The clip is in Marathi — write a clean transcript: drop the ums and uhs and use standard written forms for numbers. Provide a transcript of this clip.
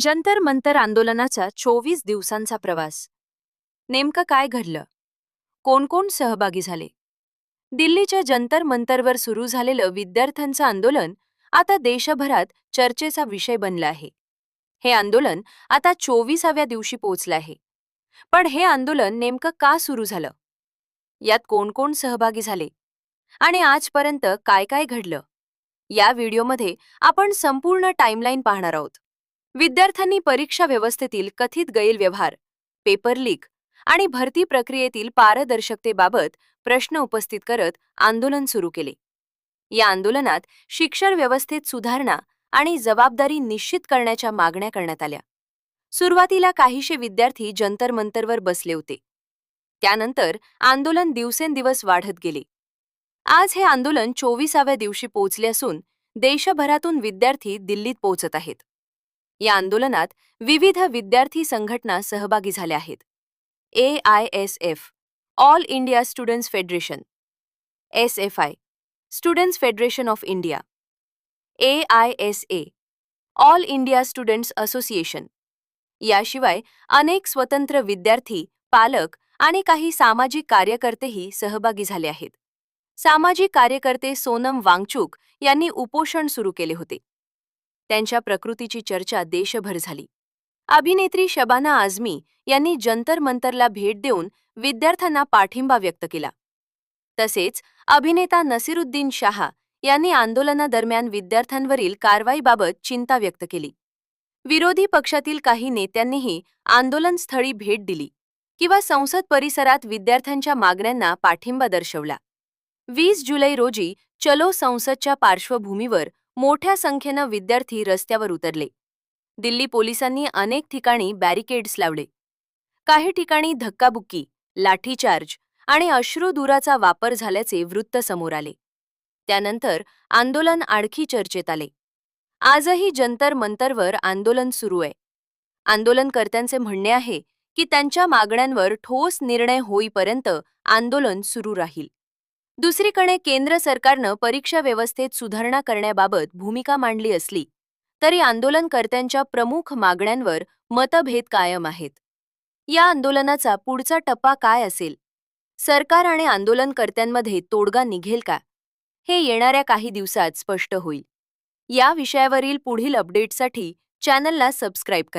जंतर मंतर आंदोलनाचा 24 दिवसांचा प्रवास. नेमकं काय घडलं? कोण कोण सहभागी झाले? दिल्लीच्या जंतर मंतरवर सुरू झालेलं विद्यार्थ्यांचं आंदोलन आता देशभरात चर्चेचा विषय बनलं आहे. हे आंदोलन आता 24व्या दिवशी पोहोचलं आहे. पण हे आंदोलन नेमकं का सुरू झालं? यात कोण कोण सहभागी झाले? आणि आजपर्यंत काय काय घडलं? या व्हिडिओमध्ये आपण संपूर्ण टाइमलाईन पाहणार आहोत. विद्यार्थ्यांनी परीक्षा व्यवस्थेतील कथित गैरव्यवहार, पेपर लीक आणि भरती प्रक्रियेतील पारदर्शकतेबाबत प्रश्न उपस्थित करत आंदोलन सुरू केले. या आंदोलनात शिक्षण व्यवस्थेत सुधारणा आणि जबाबदारी निश्चित करण्याच्या मागण्या करण्यात आल्या. सुरुवातीला काहीशे विद्यार्थी जंतर मंतरवर बसले होते. त्यानंतर आंदोलन दिवसेंदिवस वाढत गेले. आज हे आंदोलन 24व्या दिवशी पोहोचले असून देशभरातून विद्यार्थी दिल्लीत पोहोचत आहेत. या आंदोलनात विविध विद्यार्थी संघटना सहभागी झाल्या आहेत. AISF all India students federation, SFI students federation of India, AISA all India students association, याशिवाय अनेक स्वतंत्र विद्यार्थी, पालक आणि काही सामाजिक कार्यकर्तेही सहभागी झाले आहेत. सामाजिक कार्यकर्ते सोनम वांगचुक यांनी उपोषण सुरू केले होते. त्यांच्या प्रकृतीची चर्चा देशभर झाली. अभिनेत्री शबाना आझमी यांनी जंतर मंतरला भेट देऊन विद्यार्थ्यांना पाठिंबा व्यक्त केला. तसेच अभिनेता नसीरुद्दीन शाह यांनी आंदोलनादरम्यान विद्यार्थ्यांवरील कारवाईबाबत चिंता व्यक्त केली. विरोधी पक्षातील काही नेत्यांनीही आंदोलनस्थळी भेट दिली किंवा संसद परिसरात विद्यार्थ्यांच्या मागण्यांना पाठिंबा दर्शवला. 20 जुलै रोजी चलो संसदच्या पार्श्वभूमीवर मोठ्या संख्येनं विद्यार्थी रस्त्यावर उतरले. दिल्ली पोलिसांनी अनेक ठिकाणी बॅरिकेड्स लावले. काही ठिकाणी धक्काबुक्की, लाठीचार्ज आणि अश्रुधुराचा वापर झाल्याचे वृत्त समोर आले. त्यानंतर आंदोलन आणखी चर्चेत आले. आजही जंतर मंतरवर आंदोलन सुरू आहे. आंदोलनकर्त्यांचे म्हणणे आहे की त्यांच्या मागण्यांवर ठोस निर्णय होईपर्यंत आंदोलन सुरू राहील. दुसरीकडे केंद्र सरकारनं परीक्षा व्यवस्थेत सुधारणा करण्याबाबत भूमिका मांडली असली तरी आंदोलनकर्त्यांच्या प्रमुख मागण्यांवर मतभेद कायम आहेत. या आंदोलनाचा पुढचा टप्पा काय असेल? सरकार आणि आंदोलनकर्त्यांमध्ये तोडगा निघेल का? हे येणाऱ्या काही दिवसात स्पष्ट होईल. या विषयावरील पुढील अपडेटसाठी चॅनलला सबस्क्राईब करा.